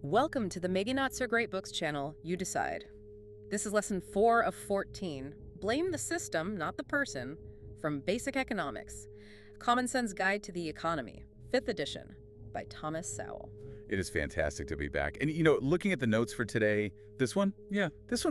Welcome to the Maybe Not So Great Books channel, You Decide. This is lesson 4 of 14, Blame the System, Not the Person, from Basic Economics, Common Sense Guide to the Economy, 5th edition, by Thomas Sowell. It is fantastic to be back. And, looking at the notes for today, this one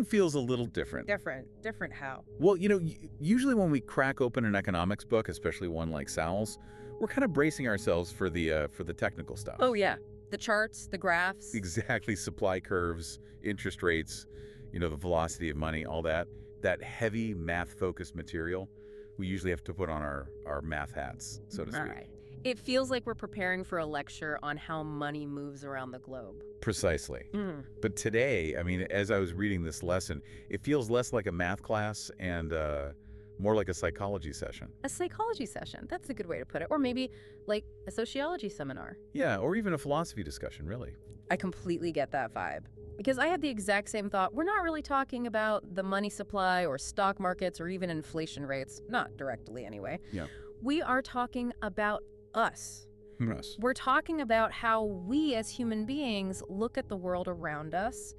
feels a little different. Different how? Well, usually when we crack open an economics book, especially one like Sowell's, we're kind of bracing ourselves for the technical stuff. Oh, yeah. The charts, the graphs. Exactly. Supply curves, interest rates, the velocity of money, all that. That heavy math-focused material, we usually have to put on our math hats, so to speak. All right. It feels like we're preparing for a lecture on how money moves around the globe. Precisely. But today, as I was reading this lesson, it feels less like a math class and more like a psychology session. A psychology session, that's a good way to put it. Or maybe like a sociology seminar. Yeah, or even a philosophy discussion, really. I completely get that vibe. Because I had the exact same thought. We're not really talking about the money supply or stock markets or even inflation rates. Not directly, anyway. Yeah. We are talking about us. Yes. We're talking about how we as human beings look at the world around us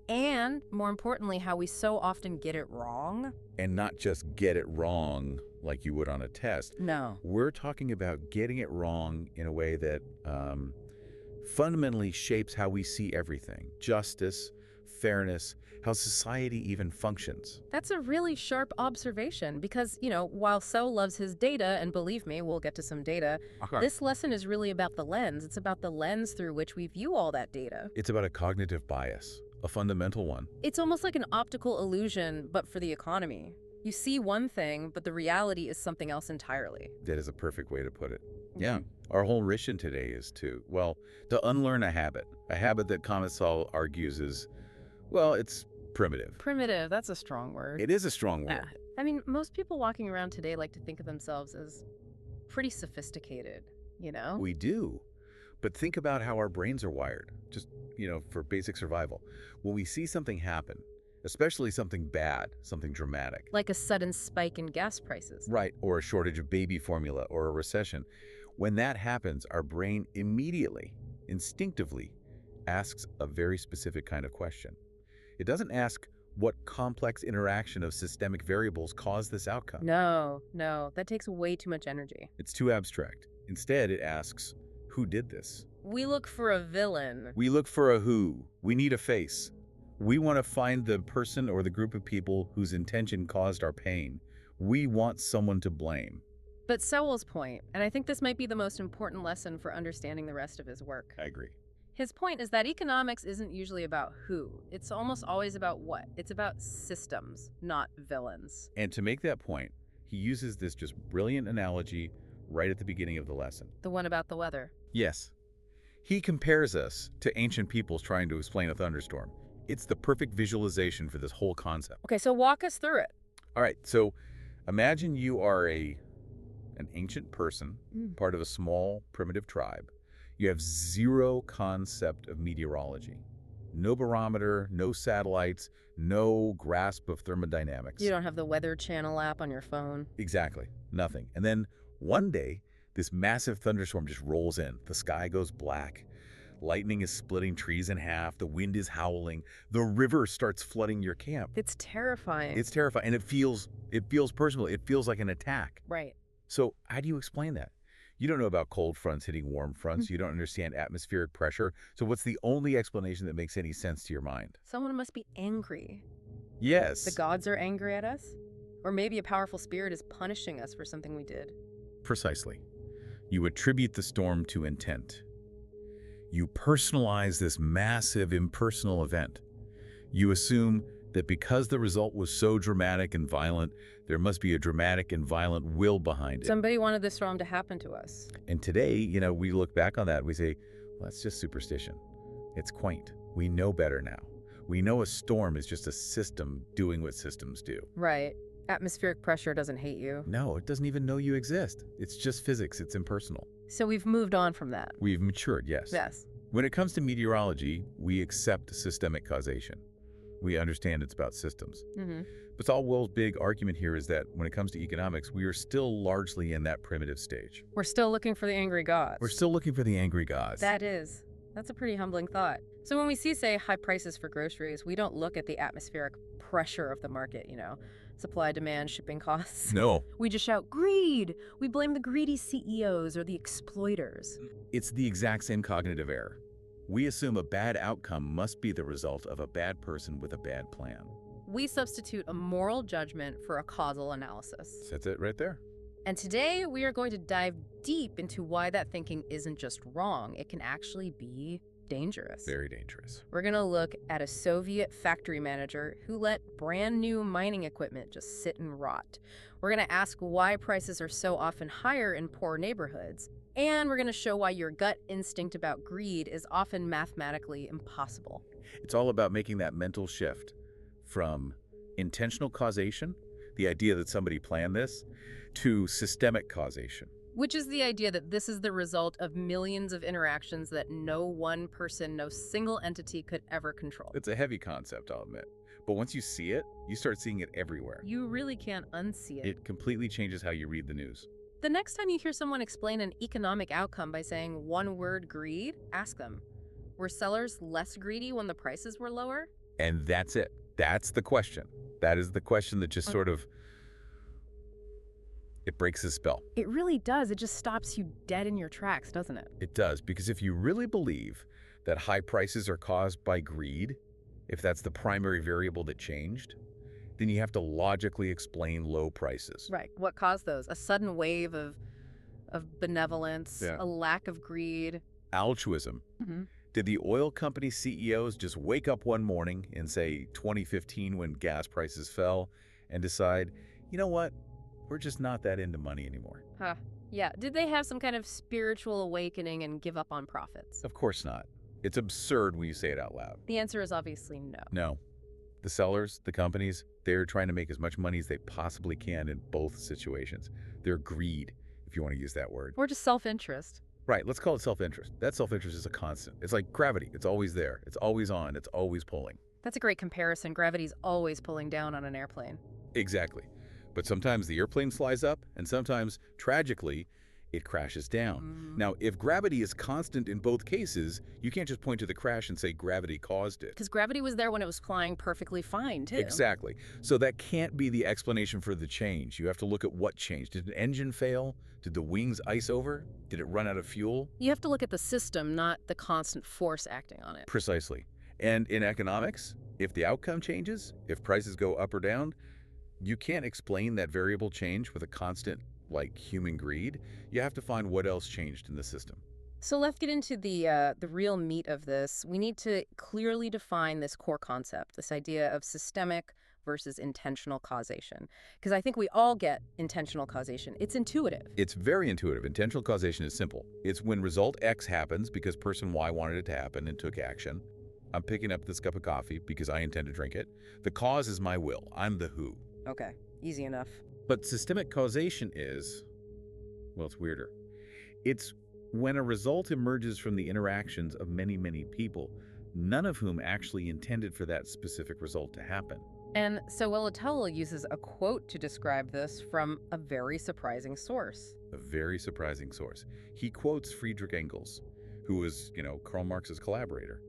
and, more importantly, how we so often get it wrong. And not just get it wrong like you would on a test. No. We're talking about getting it wrong in a way that fundamentally shapes how we see everything. Justice, fairness, how society even functions. That's a really sharp observation because, while Sowell loves his data, and believe me, we'll get to some data, this lesson is really about the lens. It's about the lens through which we view all that data. It's about a cognitive bias, a fundamental one. It's almost like an optical illusion, but for the economy. You see one thing, but the reality is something else entirely. That is a perfect way to put it. Yeah. Our whole mission today is to unlearn a habit that Sowell argues is, well, it's primitive. Primitive, that's a strong word. It is a strong word. Most people walking around today like to think of themselves as pretty sophisticated, We do. But think about how our brains are wired, just, for basic survival. When we see something happen, especially something bad, something dramatic. Like a sudden spike in gas prices. Right, or a shortage of baby formula or a recession. When that happens, our brain immediately, instinctively, asks a very specific kind of question. It doesn't ask what complex interaction of systemic variables caused this outcome. No, that takes way too much energy. It's too abstract. Instead, it asks, who did this? We look for a villain. We look for a who. We need a face. We want to find the person or the group of people whose intention caused our pain. We want someone to blame. But Sowell's point, and I think this might be the most important lesson for understanding the rest of his work. I agree. His point is that economics isn't usually about who. It's almost always about what. It's about systems, not villains. And to make that point, he uses this just brilliant analogy right at the beginning of the lesson. The one about the weather. Yes. He compares us to ancient peoples trying to explain a thunderstorm. It's the perfect visualization for this whole concept. Okay, so walk us through it. All right, so imagine you are an ancient person, part of a small primitive tribe. You have zero concept of meteorology. No barometer, no satellites, no grasp of thermodynamics. You don't have the Weather Channel app on your phone. Exactly, nothing. And then one day, this massive thunderstorm just rolls in. The sky goes black. Lightning is splitting trees in half. The wind is howling. The river starts flooding your camp. It's terrifying. It's terrifying. And it feels personal. It feels like an attack. Right. So how do you explain that? You don't know about cold fronts hitting warm fronts. You don't understand atmospheric pressure. So what's the only explanation that makes any sense to your mind? Someone must be angry. Yes. The gods are angry at us? Or maybe a powerful spirit is punishing us for something we did. Precisely. You attribute the storm to intent. You personalize this massive impersonal event. You assume that because the result was so dramatic and violent, there must be a dramatic and violent will behind it. Somebody wanted this storm to happen to us. And today, we look back on that, we say, well, that's just superstition. It's quaint. We know better now. We know a storm is just a system doing what systems do. Right. Atmospheric pressure doesn't hate you. No, it doesn't even know you exist. It's just physics. It's impersonal. So we've moved on from that. We've matured, yes. Yes. When it comes to meteorology, we accept systemic causation. We understand it's about systems. But Sowell's big argument here is that when it comes to economics, we are still largely in that primitive stage. We're still looking for the angry gods. We're still looking for the angry gods. That is That's a pretty humbling thought. So when we see, say, high prices for groceries, we don't look at the atmospheric pressure of the market, supply, demand, shipping costs. No. We just shout, greed! We blame the greedy CEOs or the exploiters. It's the exact same cognitive error. We assume a bad outcome must be the result of a bad person with a bad plan. We substitute a moral judgment for a causal analysis. That's it right there. And today we are going to dive deep into why that thinking isn't just wrong, it can actually be dangerous. Very dangerous. We're going to look at a Soviet factory manager who let brand new mining equipment just sit and rot. We're going to ask why prices are so often higher in poor neighborhoods. And we're going to show why your gut instinct about greed is often mathematically impossible. It's all about making that mental shift from intentional causation, the idea that somebody planned this, to systemic causation. Which is the idea that this is the result of millions of interactions that no one person, no single entity could ever control. It's a heavy concept, I'll admit. But once you see it, you start seeing it everywhere. You really can't unsee it. It completely changes how you read the news. The next time you hear someone explain an economic outcome by saying one word, greed, ask them, were sellers less greedy when the prices were lower? And that's it. That's the question. That is the question that just sort of, it breaks the spell. It really does. It just stops you dead in your tracks, doesn't it? It does, because if you really believe that high prices are caused by greed, if that's the primary variable that changed, then you have to logically explain low prices. Right. What caused those? A sudden wave of benevolence, Yeah. a lack of greed. Altruism. Mm-hmm. Did the oil company CEOs just wake up one morning in, say, 2015 when gas prices fell and decide, you know what, we're just not that into money anymore? Huh. Yeah. Did they have some kind of spiritual awakening and give up on profits? Of course not. It's absurd when you say it out loud. The answer is obviously no. No. The sellers, the companies, they're trying to make as much money as they possibly can in both situations. They're greed, if you want to use that word. Or just self-interest. Right, let's call it self-interest. That self-interest is a constant. It's like gravity. It's always there. It's always on. It's always pulling. That's a great comparison. Gravity's always pulling down on an airplane. Exactly. But sometimes the airplane flies up, and sometimes, tragically, it crashes down. Now, if gravity is constant in both cases, you can't just point to the crash and say gravity caused it. Because gravity was there when it was flying perfectly fine, too. Exactly. So that can't be the explanation for the change. You have to look at what changed. Did an engine fail? Did the wings ice over? Did it run out of fuel? You have to look at the system, not the constant force acting on it. Precisely. And in economics, if the outcome changes, if prices go up or down, you can't explain that variable change with a constant, like human greed. You have to find what else changed in the system. So let's get into the real meat of this. We need to clearly define this core concept, this idea of systemic versus intentional causation. Because I think we all get intentional causation. It's intuitive. It's very intuitive. Intentional causation is simple. It's when result X happens because person Y wanted it to happen and took action. I'm picking up this cup of coffee because I intend to drink it. The cause is my will. I'm the who. Okay, easy enough. But systemic causation is, well, it's weirder. It's when a result emerges from the interactions of many, many people, none of whom actually intended for that specific result to happen. And Sowell uses a quote to describe this from a very surprising source. A very surprising source. He quotes Friedrich Engels, who was, Karl Marx's collaborator.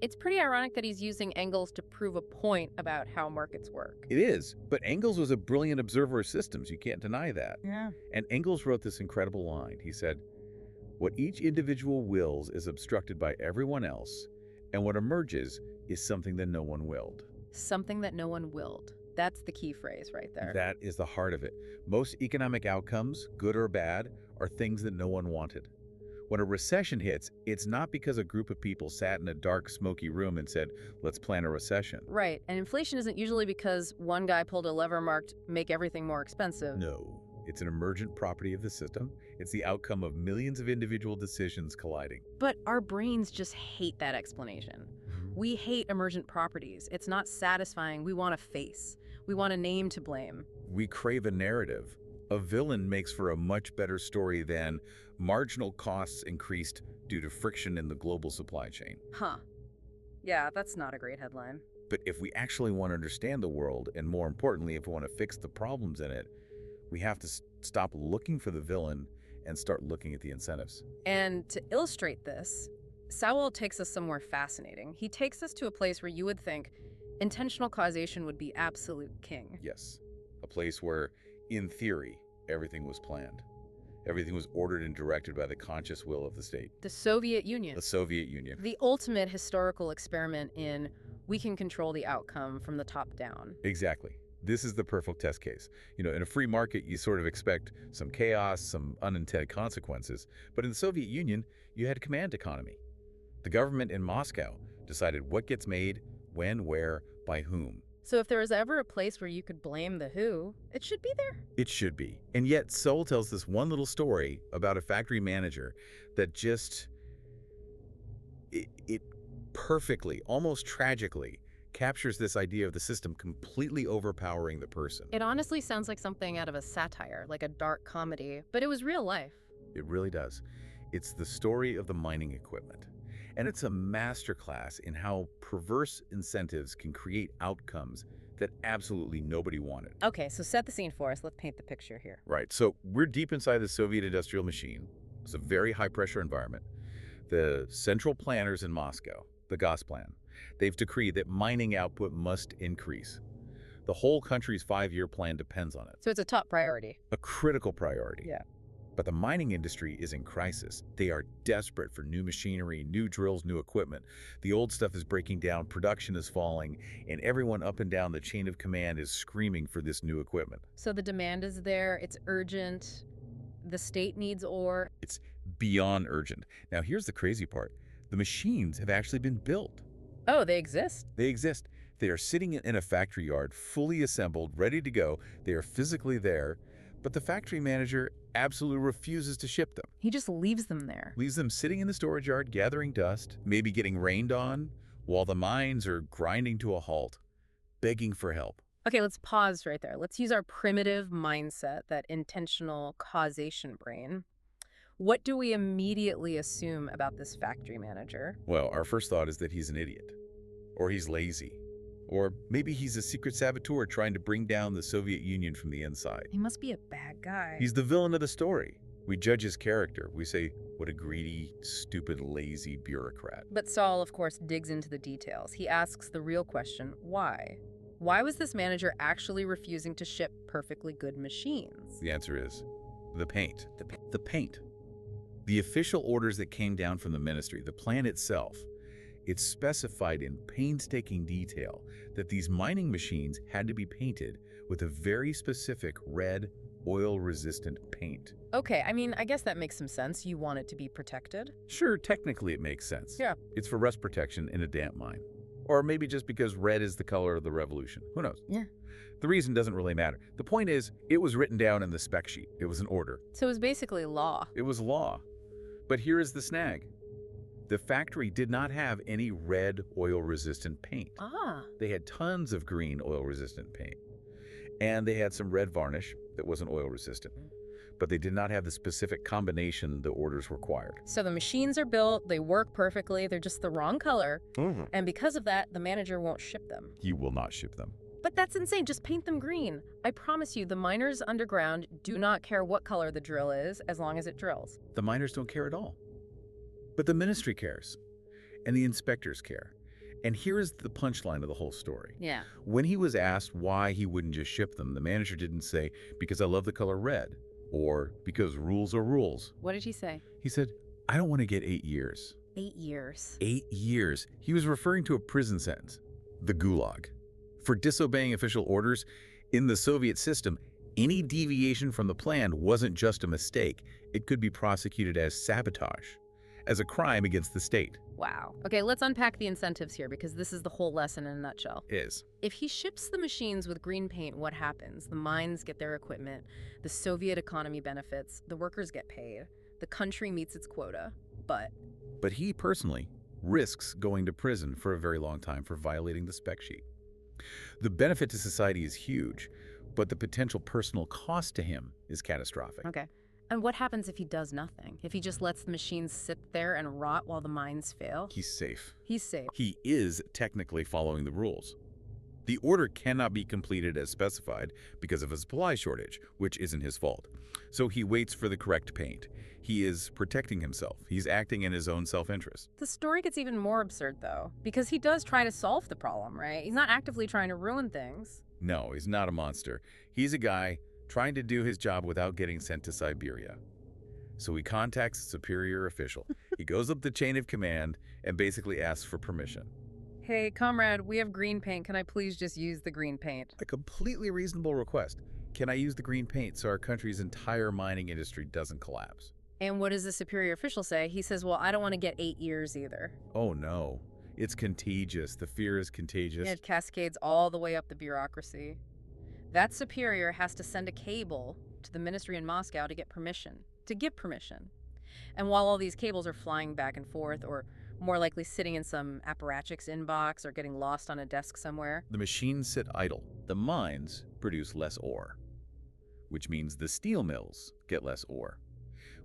It's pretty ironic that he's using Engels to prove a point about how markets work. It is, but Engels was a brilliant observer of systems. You can't deny that. Yeah. And Engels wrote this incredible line. He said, "What each individual wills is obstructed by everyone else, and what emerges is something that no one willed." Something that no one willed. That's the key phrase right there. That is the heart of it. Most economic outcomes, good or bad, are things that no one wanted. When a recession hits, it's not because a group of people sat in a dark, smoky room and said, let's plan a recession. Right, and inflation isn't usually because one guy pulled a lever marked, make everything more expensive. No, it's an emergent property of the system. It's the outcome of millions of individual decisions colliding. But our brains just hate that explanation. We hate emergent properties. It's not satisfying. We want a face. We want a name to blame. We crave a narrative. A villain makes for a much better story than marginal costs increased due to friction in the global supply chain. Huh. Yeah, that's not a great headline. But if we actually want to understand the world, and more importantly, if we want to fix the problems in it, we have to stop looking for the villain and start looking at the incentives. And to illustrate this, Sowell takes us somewhere fascinating. He takes us to a place where you would think intentional causation would be absolute king. Yes, a place where, in theory, everything was planned. Everything was ordered and directed by the conscious will of the state. The Soviet Union. The Soviet Union. The ultimate historical experiment in we can control the outcome from the top down. Exactly. This is the perfect test case. In a free market, you sort of expect some chaos, some unintended consequences. But in the Soviet Union, you had a command economy. The government in Moscow decided what gets made, when, where, by whom. So if there was ever a place where you could blame the WHO, it should be there. It should be. And yet, Sowell tells this one little story about a factory manager that just, it perfectly, almost tragically, captures this idea of the system completely overpowering the person. It honestly sounds like something out of a satire, like a dark comedy, but it was real life. It really does. It's the story of the mining equipment. And it's a masterclass in how perverse incentives can create outcomes that absolutely nobody wanted. Okay, so set the scene for us. Let's paint the picture here. Right, so we're deep inside the Soviet industrial machine. It's a very high-pressure environment. The central planners in Moscow, the Gosplan, they've decreed that mining output must increase. The whole country's 5-year plan depends on it. So it's a top priority. A critical priority. Yeah. But the mining industry is in crisis. They are desperate for new machinery, new drills, new equipment. The old stuff is breaking down, production is falling, and everyone up and down the chain of command is screaming for this new equipment. So the demand is there, it's urgent, the state needs ore. It's beyond urgent. Now here's the crazy part. The machines have actually been built. Oh, they exist? They exist. They are sitting in a factory yard, fully assembled, ready to go. They are physically there, but the factory manager absolutely refuses to ship them. He just leaves them there. Leaves them sitting in the storage yard, gathering dust, maybe getting rained on, while the mines are grinding to a halt, begging for help. Okay, let's pause right there. Let's use our primitive mindset, that intentional causation brain. What do we immediately assume about this factory manager? Well, our first thought is that he's an idiot, or he's lazy, or maybe he's a secret saboteur trying to bring down the Soviet Union from the inside. He must be a bad guy. He's the villain of the story. We judge his character. We say, what a greedy, stupid, lazy bureaucrat. But Saul, of course, digs into the details. He asks the real question, why? Why was this manager actually refusing to ship perfectly good machines? The answer is the paint. The paint. The official orders that came down from the ministry, the plan itself, it specified in painstaking detail that these mining machines had to be painted with a very specific red, oil-resistant paint. Okay, I mean, I guess that makes some sense. You want it to be protected? Sure, technically it makes sense. Yeah. It's for rust protection in a damp mine. Or maybe just because red is the color of the revolution. Who knows? Yeah. The reason doesn't really matter. The point is, it was written down in the spec sheet. It was an order. So it was basically law. It was law. But here is the snag. The factory did not have any red oil-resistant paint. Ah. They had tons of green oil-resistant paint. And they had some red varnish that wasn't oil-resistant. But they did not have the specific combination the orders required. So the machines are built, they work perfectly, they're just the wrong color. And because of that, the manager won't ship them. He will not ship them. But that's insane. Just paint them green. I promise you, the miners underground do not care what color the drill is as long as it drills. The miners don't care at all. But the ministry cares. And the inspectors care. And here is the punchline of the whole story. Yeah. When he was asked why he wouldn't just ship them, the manager didn't say, because I love the color red, or because rules are rules. What did he say? He said, I don't want to get 8 years. 8 years. 8 years. He was referring to a prison sentence, the Gulag. For disobeying official orders, in the Soviet system, any deviation from the plan wasn't just a mistake. It could be prosecuted as sabotage, as a crime against the state. Wow. Okay, let's unpack the incentives here because this is the whole lesson in a nutshell. Is. If he ships the machines with green paint, what happens? The mines get their equipment, the Soviet economy benefits, the workers get paid, the country meets its quota, but he personally risks going to prison for a very long time for violating the spec sheet. The benefit to society is huge, but the potential personal cost to him is catastrophic. Okay. And what happens if he does nothing? If he just lets the machines sit there and rot while the mines fail? He's safe. He's safe. He is technically following the rules. The order cannot be completed as specified because of a supply shortage, which isn't his fault. So he waits for the correct paint. He is protecting himself. He's acting in his own self-interest. The story gets even more absurd, though, because he does try to solve the problem, right? He's not actively trying to ruin things. No, he's not a monster. He's a guy trying to do his job without getting sent to Siberia. So he contacts a superior official. He goes up the chain of command and basically asks for permission. Hey, comrade, we have green paint. Can I please just use the green paint? A completely reasonable request. Can I use the green paint so our country's entire mining industry doesn't collapse? And what does the superior official say? He says, well, I don't want to get 8 years either. Oh no, it's contagious. The fear is contagious. It cascades all the way up the bureaucracy. That superior has to send a cable to the ministry in Moscow to get permission, to give permission. And while all these cables are flying back and forth, or more likely sitting in some apparatchiks inbox or getting lost on a desk somewhere, The machines sit idle. The mines produce less ore, which means the steel mills get less ore,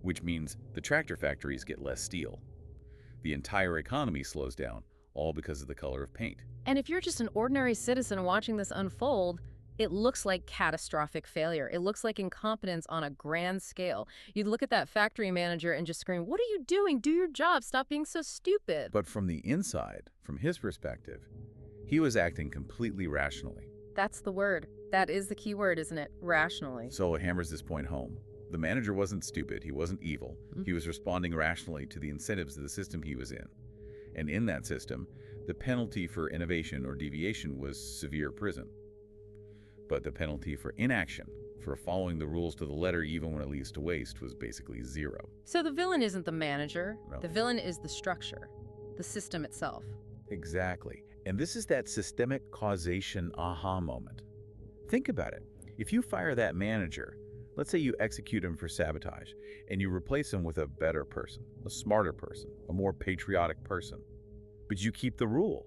which means the tractor factories get less steel. The entire economy slows down, all because of the color of paint. and if you're just an ordinary citizen watching this unfold, it looks like catastrophic failure. It looks like incompetence on a grand scale. You'd look at that factory manager and just scream, what are you doing? Do your job. Stop being so stupid. But from the inside, from his perspective, he was acting completely rationally. That's the word. That is the key word, isn't it? Rationally. Sowell hammers this point home. The manager wasn't stupid. He wasn't evil. He was responding rationally to the incentives of the system he was in. And in that system, the penalty for innovation or deviation was severe prison. But the penalty for inaction, for following the rules to the letter even when it leads to waste, was basically zero. So the villain isn't the manager. No. The villain is the structure, the system itself. Exactly. And this is that systemic causation aha moment. Think about it. If you fire that manager, let's say you execute him for sabotage, and you replace him with a better person, a smarter person, a more patriotic person, but you keep the rule.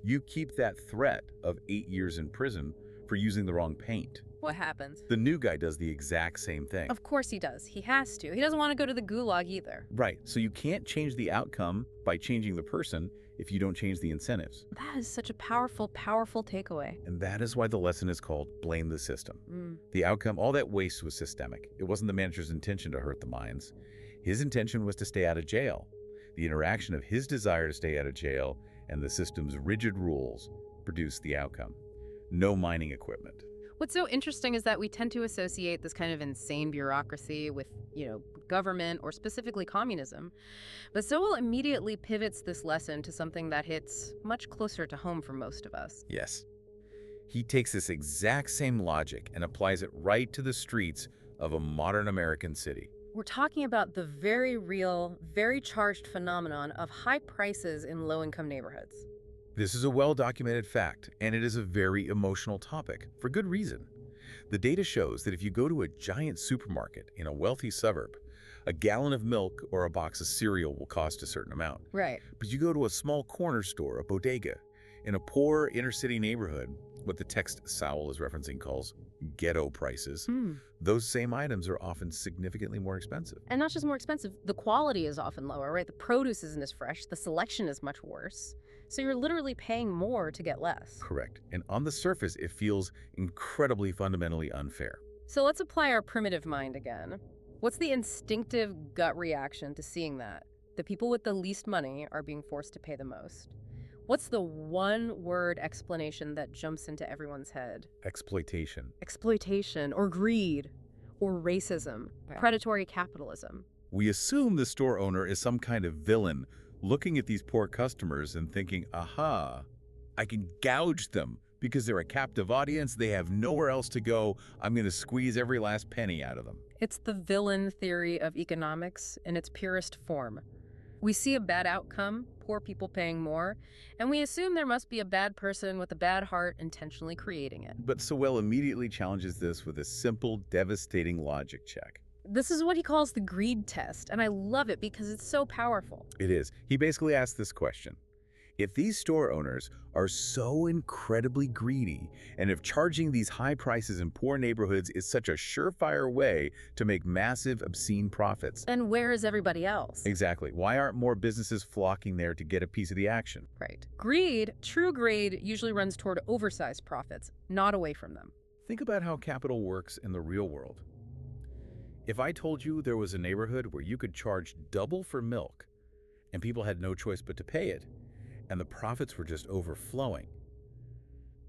You keep that threat of 8 years in prison for using the wrong paint. What happens? The new guy does the exact same thing. Of course he does. He has to. He doesn't want to go to the gulag either. Right. So you can't change the outcome by changing the person if you don't change the incentives. That is such a powerful, powerful takeaway. And that is why the lesson is called blame the system. The outcome, all that waste was systemic. It wasn't the manager's intention to hurt the mines. His intention was to stay out of jail. The interaction of his desire to stay out of jail and the system's rigid rules produced the outcome. No mining equipment. What's so interesting is that we tend to associate this kind of insane bureaucracy with, government or specifically communism. But Sowell immediately pivots this lesson to something that hits much closer to home for most of us. Yes. He takes this exact same logic and applies it right to the streets of a modern American city. We're talking about the very real, very charged phenomenon of high prices in low-income neighborhoods. This is a well-documented fact, and it is a very emotional topic, for good reason. The data shows that if you go to a giant supermarket in a wealthy suburb, a gallon of milk or a box of cereal will cost a certain amount. Right. But you go to a small corner store, a bodega, in a poor inner-city neighborhood, what the text Sowell is referencing calls ghetto prices, those same items are often significantly more expensive. And not just more expensive, the quality is often lower, right? The produce isn't as fresh, the selection is much worse. So you're literally paying more to get less. Correct. And on the surface, it feels incredibly fundamentally unfair. So let's apply our primitive mind again. What's the instinctive gut reaction to seeing that? The people with the least money are being forced to pay the most. What's the one-word explanation that jumps into everyone's head? Exploitation. Exploitation, or greed, or racism, predatory capitalism. We assume the store owner is some kind of villain looking at these poor customers and thinking, aha, I can gouge them because they're a captive audience. They have nowhere else to go. I'm going to squeeze every last penny out of them. It's the villain theory of economics in its purest form. We see a bad outcome, poor people paying more, and we assume there must be a bad person with a bad heart intentionally creating it. But Sowell immediately challenges this with a simple, devastating logic check. This is what he calls the greed test, and I love it because it's so powerful. It is. He basically asks this question. If these store owners are so incredibly greedy, and if charging these high prices in poor neighborhoods is such a surefire way to make massive, obscene profits, then where is everybody else? Exactly. Why aren't more businesses flocking there to get a piece of the action? Right. Greed, true greed, usually runs toward oversized profits, not away from them. Think about how capital works in the real world. If I told you there was a neighborhood where you could charge double for milk and people had no choice but to pay it, and the profits were just overflowing,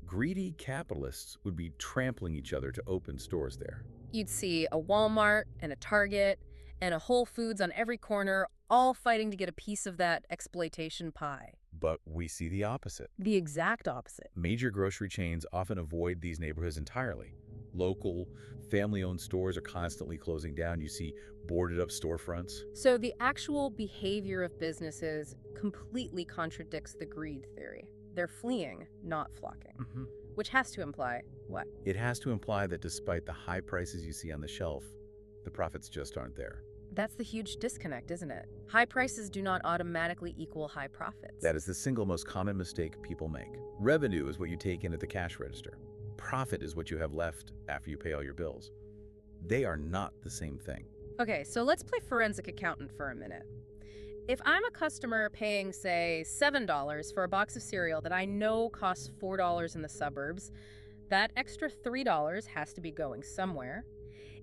greedy capitalists would be trampling each other to open stores there. You'd see a Walmart and a Target and a Whole Foods on every corner, all fighting to get a piece of that exploitation pie. But we see the opposite. The exact opposite. Major grocery chains often avoid these neighborhoods entirely. Local, family-owned stores are constantly closing down. You see boarded-up storefronts. So the actual behavior of businesses completely contradicts the greed theory. They're fleeing, not flocking. Which has to imply what? It has to imply that despite the high prices you see on the shelf, the profits just aren't there. That's the huge disconnect, isn't it? High prices do not automatically equal high profits. That is the single most common mistake people make. Revenue is what you take in at the cash register. Profit is what you have left after you pay all your bills. They are not the same thing. Okay, so let's play forensic accountant for a minute. If I'm a customer paying, say, $7 for a box of cereal that I know costs $4 in the suburbs, that extra $3 has to be going somewhere.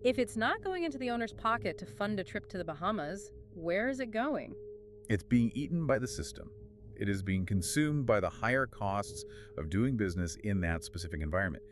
If it's not going into the owner's pocket to fund a trip to the Bahamas, where is it going? It's being eaten by the system. It is being consumed by the higher costs of doing business in that specific environment.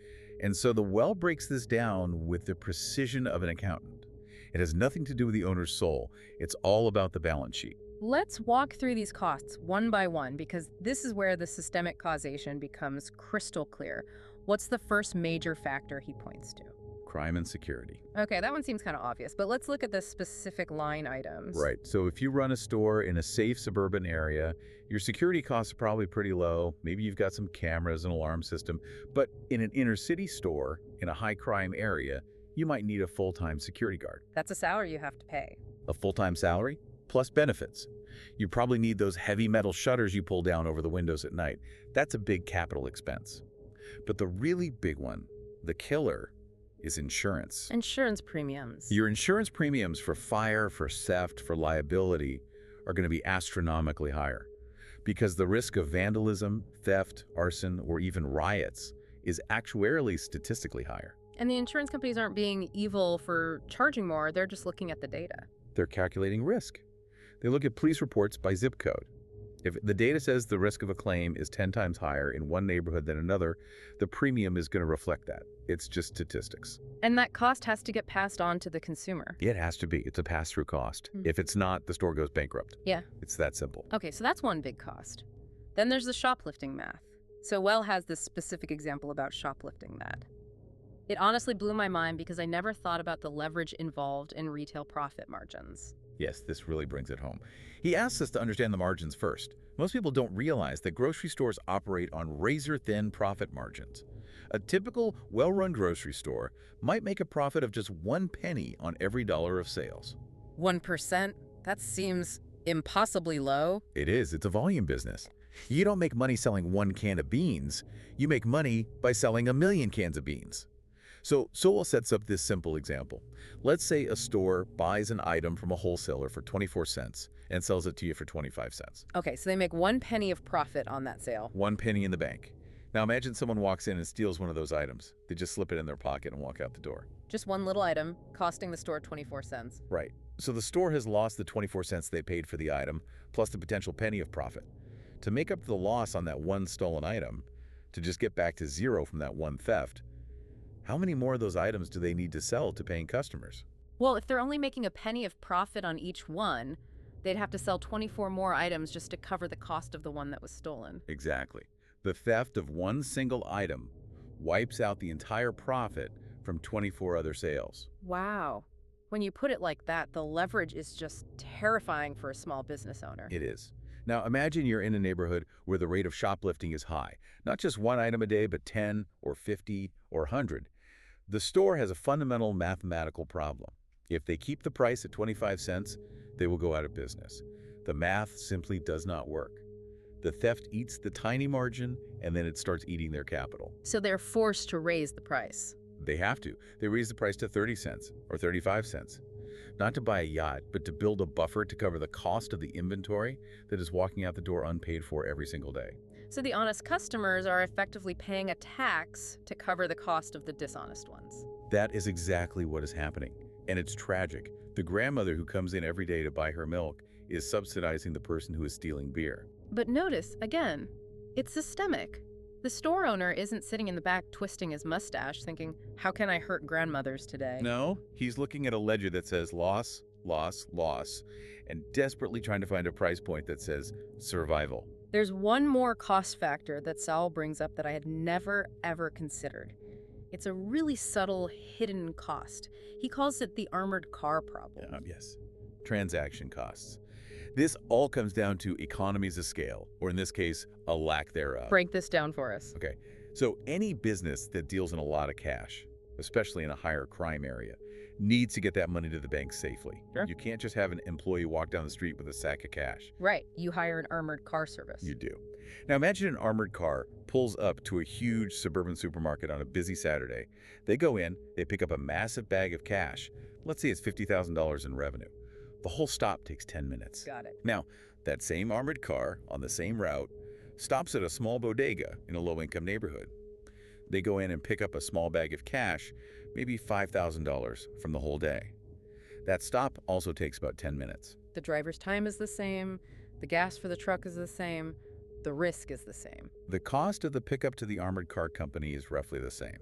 And so the Well breaks this down with the precision of an accountant. It has nothing to do with the owner's soul. It's all about the balance sheet. Let's walk through these costs one by one, because this is where the systemic causation becomes crystal clear. What's the first major factor he points to? Crime and security. Okay, that one seems kind of obvious, but let's look at the specific line items. Right. So if you run a store in a safe suburban area, your security costs are probably pretty low. Maybe you've got some cameras and alarm system. But in an inner city store in a high crime area, you might need a full-time security guard. That's a salary you have to pay. A full-time salary plus benefits. You probably need those heavy metal shutters you pull down over the windows at night. That's a big capital expense. But the really big one, the killer, is insurance. Insurance premiums. Your insurance premiums for fire, for theft, for liability are going to be astronomically higher because the risk of vandalism, theft, arson, or even riots is actuarially statistically higher. And the insurance companies aren't being evil for charging more, they're just looking at the data. They're calculating risk. They look at police reports by zip code. If the data says the risk of a claim is 10 times higher in one neighborhood than another, the premium is going to reflect that. It's just statistics. And that cost has to get passed on to the consumer. It has to be. It's a pass-through cost. If it's not, the store goes bankrupt. Yeah. It's that simple. Okay, so that's one big cost. Then there's the shoplifting math. So Well has this specific example about shoplifting that. It honestly blew my mind because I never thought about the leverage involved in retail profit margins. Yes, this really brings it home. He asks us to understand the margins first. Most people don't realize that grocery stores operate on razor-thin profit margins. A typical, well-run grocery store might make a profit of just 1 penny on every dollar of sales. 1%? That seems impossibly low. It is. It's a volume business. You don't make money selling 1 can of beans. You make money by selling 1,000,000 cans of beans. So Sowell sets up this simple example. Let's say a store buys an item from a wholesaler for 24 cents and sells it to you for 25 cents. Okay, so they make 1 penny of profit on that sale. 1 penny in the bank. Now imagine someone walks in and steals one of those items. They just slip it in their pocket and walk out the door. Just one little item, costing the store 24 cents. Right. So the store has lost the 24 cents they paid for the item, plus the potential penny of profit. To make up the loss on that one stolen item, to just get back to zero from that one theft, how many more of those items do they need to sell to paying customers? Well, if they're only making a penny of profit on each one, they'd have to sell 24 more items just to cover the cost of the one that was stolen. Exactly. The theft of one single item wipes out the entire profit from 24 other sales. Wow. When you put it like that, the leverage is just terrifying for a small business owner. It is. Now imagine you're in a neighborhood where the rate of shoplifting is high. Not just one item a day, but 10 or 50 or 100. The store has a fundamental mathematical problem. If they keep the price at 25 cents, they will go out of business. The math simply does not work. The theft eats the tiny margin, and then it starts eating their capital. So they're forced to raise the price. They have to. They raise the price to 30 cents or 35 cents. Not to buy a yacht, but to build a buffer to cover the cost of the inventory that is walking out the door unpaid for every single day. So the honest customers are effectively paying a tax to cover the cost of the dishonest ones. That is exactly what is happening. And it's tragic. The grandmother who comes in every day to buy her milk is subsidizing the person who is stealing beer. But notice, again, it's systemic. The store owner isn't sitting in the back twisting his mustache thinking, how can I hurt grandmothers today? No, he's looking at a ledger that says loss, loss, loss, and desperately trying to find a price point that says survival. There's one more cost factor that Sowell brings up that I had never, ever considered. It's a really subtle, hidden cost. He calls it the armored car problem. Yes, transaction costs. This all comes down to economies of scale, or in this case, a lack thereof. Break this down for us. Okay, so any business that deals in a lot of cash, especially in a higher crime area, needs to get that money to the bank safely. Sure. You can't just have an employee walk down the street with a sack of cash. Right. You hire an armored car service. You do. Now imagine an armored car pulls up to a huge suburban supermarket on a busy Saturday. They go in, they pick up a massive bag of cash. Let's say it's $50,000 in revenue. The whole stop takes 10 minutes. Got it. Now, that same armored car on the same route stops at a small bodega in a low-income neighborhood. They go in and pick up a small bag of cash, maybe $5,000 from the whole day. That stop also takes about 10 minutes. The driver's time is the same. The gas for the truck is the same. The risk is the same. The cost of the pickup to the armored car company is roughly the same.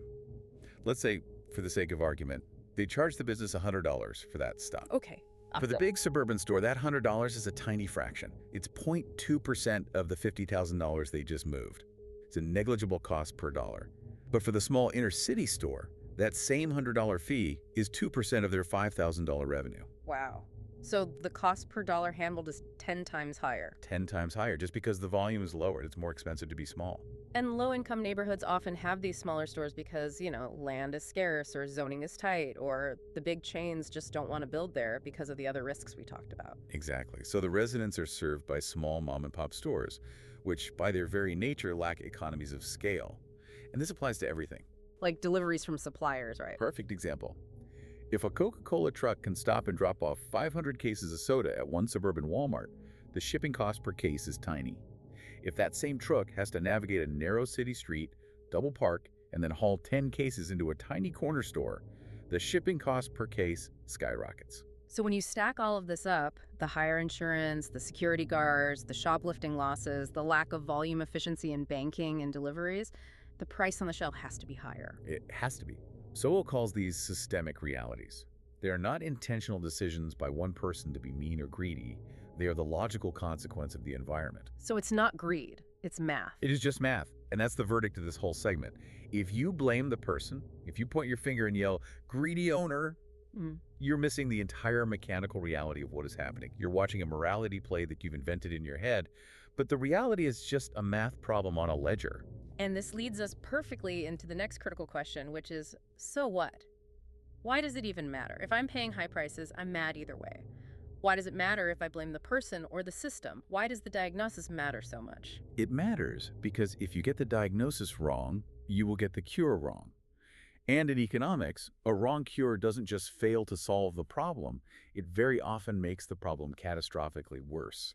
Let's say, for the sake of argument, they charge the business $100 for that stop. Okay. For the big suburban store, that $100 is a tiny fraction. It's 0.2% of the $50,000 they just moved. It's a negligible cost per dollar. But for the small inner city store, that same $100 fee is 2% of their $5,000 revenue. Wow. So the cost per dollar handled is 10 times higher. 10 times higher, just because the volume is lower. It's more expensive to be small. And low-income neighborhoods often have these smaller stores because, land is scarce or zoning is tight or the big chains just don't want to build there because of the other risks we talked about. Exactly. So the residents are served by small mom-and-pop stores, which by their very nature lack economies of scale. And this applies to everything. Like deliveries from suppliers, right? Perfect example. If a Coca-Cola truck can stop and drop off 500 cases of soda at one suburban Walmart, the shipping cost per case is tiny. If that same truck has to navigate a narrow city street, double park, and then haul 10 cases into a tiny corner store, the shipping cost per case skyrockets. So when you stack all of this up, the higher insurance, the security guards, the shoplifting losses, the lack of volume efficiency in banking and deliveries, the price on the shelf has to be higher. It has to be. Sowell calls these systemic realities. They are not intentional decisions by one person to be mean or greedy. They are the logical consequence of the environment. So it's not greed, it's math. It is just math, and that's the verdict of this whole segment. If you blame the person, if you point your finger and yell, greedy owner, you're missing the entire mechanical reality of what is happening. You're watching a morality play that you've invented in your head, but the reality is just a math problem on a ledger. And this leads us perfectly into the next critical question, which is, so what? Why does it even matter? If I'm paying high prices, I'm mad either way. Why does it matter if I blame the person or the system? Why does the diagnosis matter so much? It matters because if you get the diagnosis wrong, you will get the cure wrong. And in economics, a wrong cure doesn't just fail to solve the problem, it very often makes the problem catastrophically worse.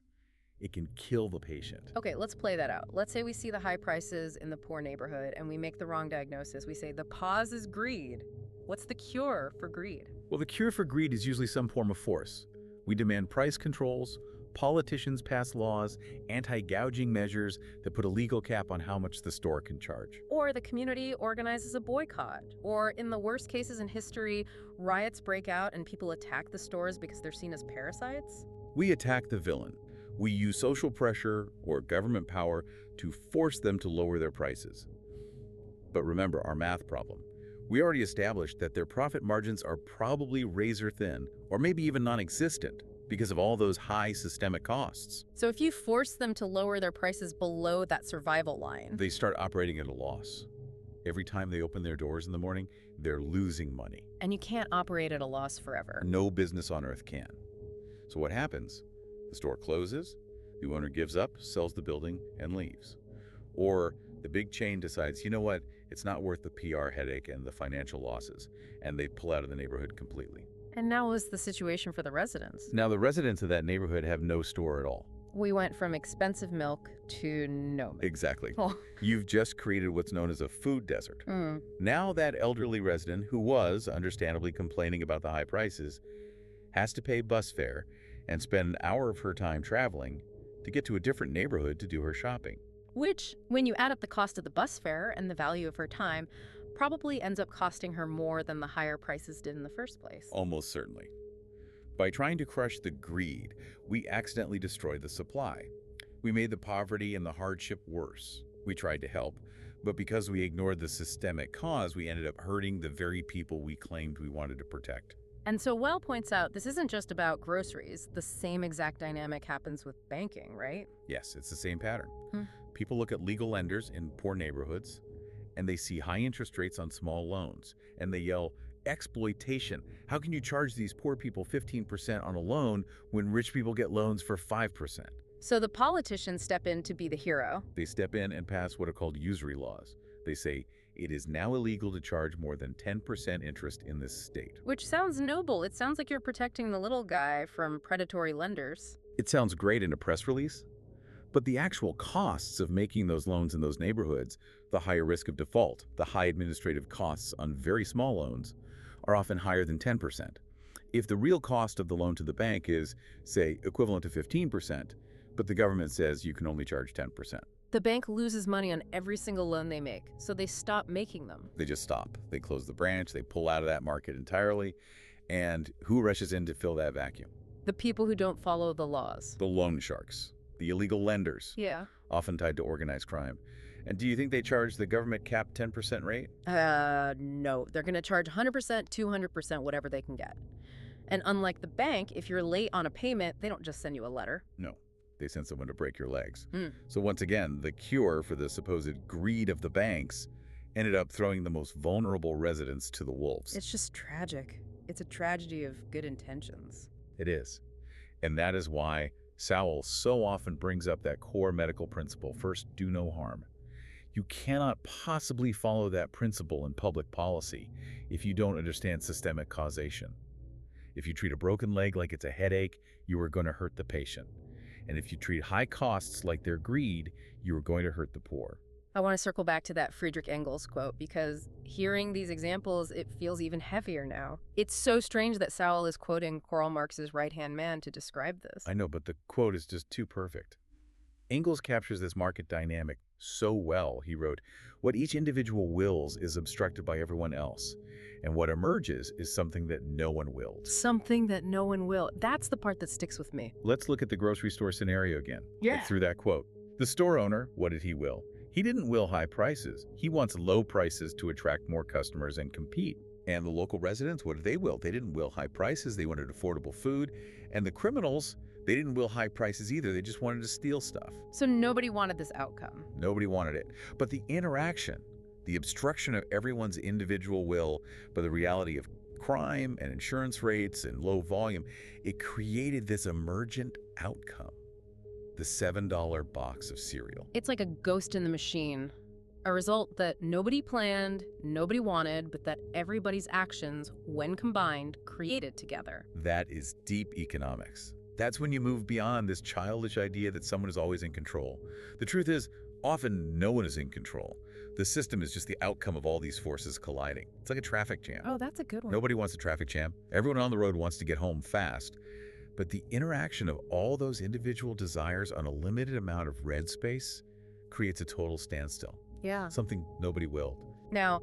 It can kill the patient. Okay, let's play that out. Let's say we see the high prices in the poor neighborhood and we make the wrong diagnosis. We say the cause is greed. What's the cure for greed? Well, the cure for greed is usually some form of force. We demand price controls, politicians pass laws, anti-gouging measures that put a legal cap on how much the store can charge. Or the community organizes a boycott. Or in the worst cases in history, riots break out and people attack the stores because they're seen as parasites. We attack the villain. We use social pressure or government power to force them to lower their prices. But remember our math problem. We already established that their profit margins are probably razor thin, or maybe even non-existent, because of all those high systemic costs. So if you force them to lower their prices below that survival line, they start operating at a loss. Every time they open their doors in the morning, they're losing money. And you can't operate at a loss forever. No business on earth can. So what happens? The store closes, the owner gives up, sells the building, and leaves. Or the big chain decides, you know what, it's not worth the PR headache and the financial losses, and they pull out of the neighborhood completely. And now what's the situation for the residents? Now the residents of that neighborhood have no store at all. We went from expensive milk to no milk. Exactly. Oh. You've just created what's known as a food desert. Now that elderly resident, who was understandably complaining about the high prices, has to pay bus fare and spend an hour of her time traveling to get to a different neighborhood to do her shopping. Which, when you add up the cost of the bus fare and the value of her time, probably ends up costing her more than the higher prices did in the first place. Almost certainly. By trying to crush the greed, we accidentally destroyed the supply. We made the poverty and the hardship worse. We tried to help, but because we ignored the systemic cause, we ended up hurting the very people we claimed we wanted to protect. And Sowell points out this isn't just about groceries. The same exact dynamic happens with banking, right? Yes, it's the same pattern. People look at legal lenders in poor neighborhoods, and they see high interest rates on small loans, and they yell, exploitation. How can you charge these poor people 15% on a loan when rich people get loans for 5%? So the politicians step in to be the hero. They step in and pass what are called usury laws. They say it is now illegal to charge more than 10% interest in this state. Which sounds noble. It sounds like you're protecting the little guy from predatory lenders. It sounds great in a press release, but the actual costs of making those loans in those neighborhoods, the higher risk of default, the high administrative costs on very small loans, are often higher than 10%. If the real cost of the loan to the bank is, say, equivalent to 15%, but the government says you can only charge 10%. The bank loses money on every single loan they make, so they stop making them. They just stop. They close the branch, they pull out of that market entirely, and who rushes in to fill that vacuum? The people who don't follow the laws. The loan sharks, the illegal lenders, Yeah. often tied to organized crime. And do you think they charge the government capped 10% rate? No. They're going to charge 100%, 200%, whatever they can get. And unlike the bank, if you're late on a payment, they don't just send you a letter. No. They send someone to break your legs. So once again, the cure for the supposed greed of the banks ended up throwing the most vulnerable residents to the wolves. It's just tragic. It's a tragedy of good intentions. It is. And that is why Sowell so often brings up that core medical principle, first, do no harm. You cannot possibly follow that principle in public policy if you don't understand systemic causation. If you treat a broken leg like it's a headache, you are going to hurt the patient. And if you treat high costs like they're greed, you are going to hurt the poor. I want to circle back to that Friedrich Engels quote because hearing these examples, it feels even heavier now. It's so strange that Sowell is quoting Karl Marx's right-hand man to describe this. I know, but the quote is just too perfect. Engels captures this market dynamic so well. He wrote, "What each individual wills is obstructed by everyone else, and what emerges is something that no one willed." Something that no one will. That's the part that sticks with me. Let's look at the grocery store scenario again. Yeah. Through that quote. The store owner, what did he will? He didn't will high prices. He wants low prices to attract more customers and compete. And the local residents, what did they will? They didn't will high prices. They wanted affordable food. And the criminals, they didn't will high prices either. They just wanted to steal stuff. So nobody wanted this outcome. Nobody wanted it. But the interaction, the obstruction of everyone's individual will by the reality of crime and insurance rates and low volume, it created this emergent outcome. The $7 box of cereal. It's like a ghost in the machine. A result that nobody planned, nobody wanted, but that everybody's actions, when combined, created together. That is deep economics. That's when you move beyond this childish idea that someone is always in control. The truth is, often no one is in control. The system is just the outcome of all these forces colliding. It's like a traffic jam. Oh, that's a good one. Nobody wants a traffic jam. Everyone on the road wants to get home fast. But the interaction of all those individual desires on a limited amount of red space creates a total standstill. Yeah. Something nobody willed. Now,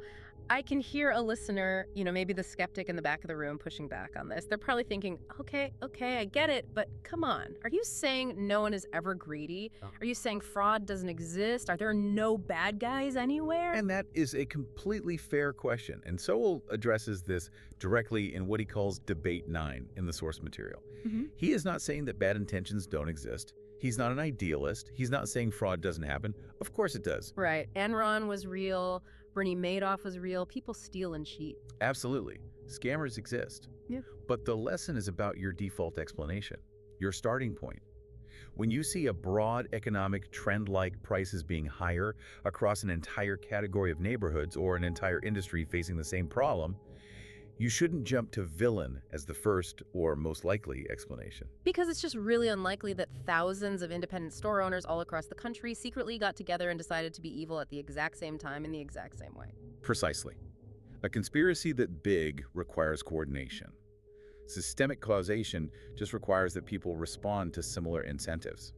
I can hear a listener, maybe the skeptic in the back of the room pushing back on this. They're probably thinking, okay, I get it, but come on. Are you saying no one is ever greedy? Are you saying fraud doesn't exist? Are there no bad guys anywhere? And that is a completely fair question. And Sowell addresses this directly in what he calls Debate 9 in the source material. He is not saying that bad intentions don't exist. He's not an idealist. He's not saying fraud doesn't happen. Of course it does. Right. Enron was real. Bernie Madoff was real. People steal and cheat. Absolutely. Scammers exist. Yeah. But the lesson is about your default explanation, your starting point. When you see a broad economic trend like prices being higher across an entire category of neighborhoods or an entire industry facing the same problem, You shouldn't jump to villain as the first or most likely explanation. Because it's just really unlikely that thousands of independent store owners all across the country secretly got together and decided to be evil at the exact same time in the exact same way. Precisely. A conspiracy that big requires coordination. Systemic causation just requires that people respond to similar incentives.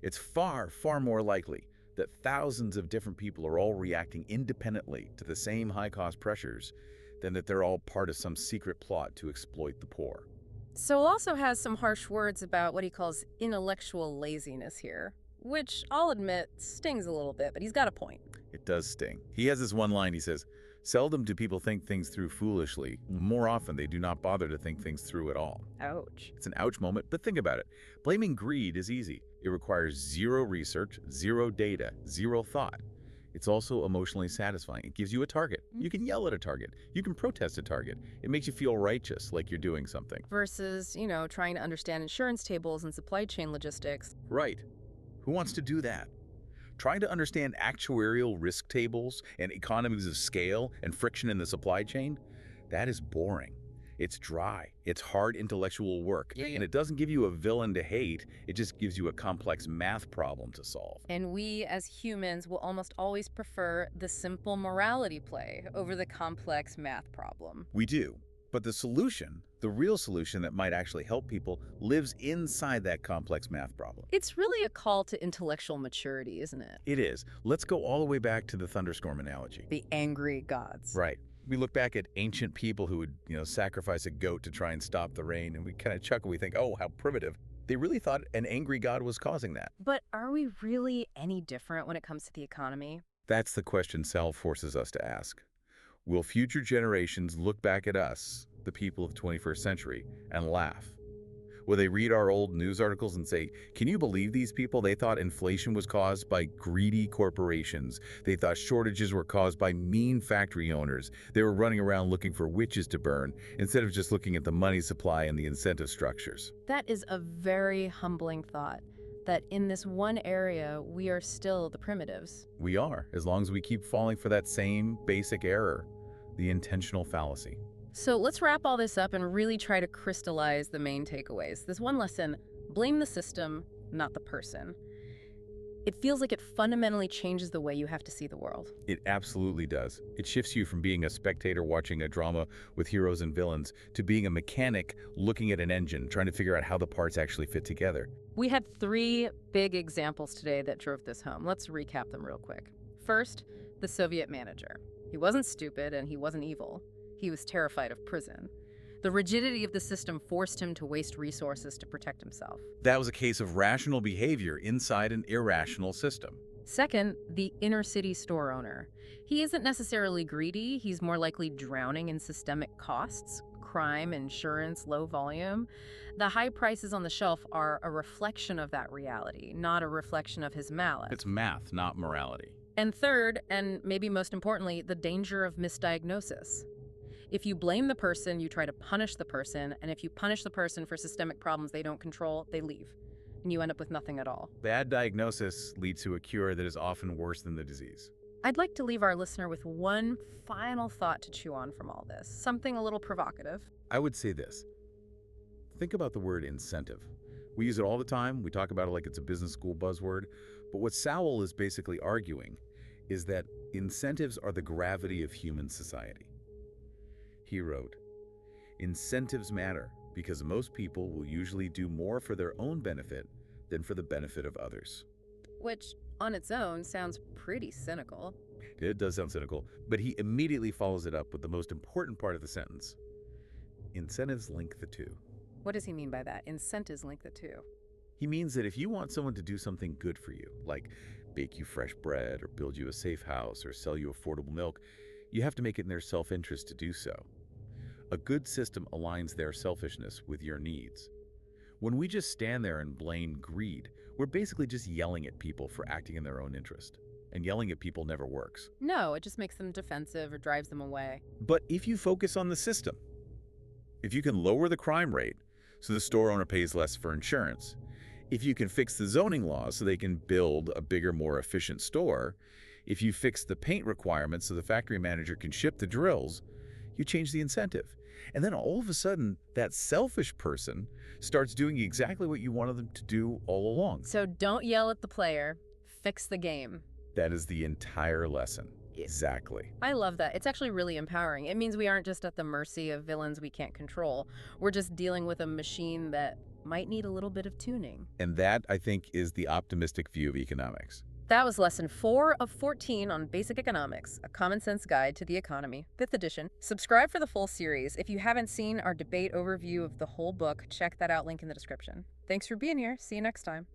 It's far, far more likely that thousands of different people are all reacting independently to the same high-cost pressures than that they're all part of some secret plot to exploit the poor. Sowell also has some harsh words about what he calls intellectual laziness here, which I'll admit stings a little bit, but he's got a point. It does sting. He has this one line, he says, "Seldom do people think things through foolishly. More often, they do not bother to think things through at all." Ouch. It's an ouch moment, but think about it. Blaming greed is easy. It requires zero research, zero data, zero thought. It's also emotionally satisfying. It gives you a target. You can yell at a target. You can protest a target. It makes you feel righteous, like you're doing something. Versus, trying to understand insurance tables and supply chain logistics. Right. Who wants to do that? Trying to understand actuarial risk tables and economies of scale and friction in the supply chain, that is boring. It's dry. It's hard intellectual work. And it doesn't give you a villain to hate. It just gives you a complex math problem to solve. And we, as humans, will almost always prefer the simple morality play over the complex math problem. We do. But the solution, the real solution that might actually help people, lives inside that complex math problem. It's really a call to intellectual maturity, isn't it? It is. Let's go all the way back to the thunderstorm analogy. The angry gods. Right. We look back at ancient people who would, sacrifice a goat to try and stop the rain, and we kind of chuckle. We think, oh, how primitive. They really thought an angry god was causing that. But are we really any different when it comes to the economy? That's the question Sowell forces us to ask. Will future generations look back at us, the people of the 21st century, and laugh? Will they read our old news articles and say, can you believe these people? They thought inflation was caused by greedy corporations. They thought shortages were caused by mean factory owners. They were running around looking for witches to burn instead of just looking at the money supply and the incentive structures. That is a very humbling thought, that in this one area, we are still the primitives. We are, as long as we keep falling for that same basic error, the intentional fallacy. So let's wrap all this up and really try to crystallize the main takeaways. This one lesson: blame the system, not the person. It feels like it fundamentally changes the way you have to see the world. It absolutely does. It shifts you from being a spectator watching a drama with heroes and villains to being a mechanic looking at an engine, trying to figure out how the parts actually fit together. We had 3 big examples today that drove this home. Let's recap them real quick. First, the Soviet manager. He wasn't stupid and he wasn't evil. He was terrified of prison. The rigidity of the system forced him to waste resources to protect himself. That was a case of rational behavior inside an irrational system. Second, the inner city store owner. He isn't necessarily greedy. He's more likely drowning in systemic costs, crime, insurance, low volume. The high prices on the shelf are a reflection of that reality, not a reflection of his malice. It's math, not morality. And third, and maybe most importantly, the danger of misdiagnosis. If you blame the person, you try to punish the person, and if you punish the person for systemic problems they don't control, they leave, and you end up with nothing at all. Bad diagnosis leads to a cure that is often worse than the disease. I'd like to leave our listener with one final thought to chew on from all this, something a little provocative. I would say this. Think about the word incentive. We use it all the time. We talk about it like it's a business school buzzword. But what Sowell is basically arguing is that incentives are the gravity of human society. He wrote, "Incentives matter because most people will usually do more for their own benefit than for the benefit of others." Which, on its own, sounds pretty cynical. It does sound cynical, but he immediately follows it up with the most important part of the sentence. Incentives link the two. What does he mean by that? Incentives link the two. He means that if you want someone to do something good for you, like bake you fresh bread or build you a safe house or sell you affordable milk, you have to make it in their self-interest to do so. A good system aligns their selfishness with your needs. When we just stand there and blame greed, we're basically just yelling at people for acting in their own interest. And yelling at people never works. No, it just makes them defensive or drives them away. But if you focus on the system, if you can lower the crime rate so the store owner pays less for insurance, if you can fix the zoning laws so they can build a bigger, more efficient store, if you fix the paint requirements so the factory manager can ship the drills, you change the incentive. And then all of a sudden, that selfish person starts doing exactly what you wanted them to do all along. So don't yell at the player, fix the game. That is the entire lesson. Exactly. I love that. It's actually really empowering. It means we aren't just at the mercy of villains we can't control. We're just dealing with a machine that might need a little bit of tuning. And that, I think, is the optimistic view of economics. That was lesson 4 of 14 on Basic Economics, a common sense guide to the economy, 5th edition. Subscribe for the full series. If you haven't seen our debate overview of the whole book, check that out, link in the description. Thanks for being here. See you next time.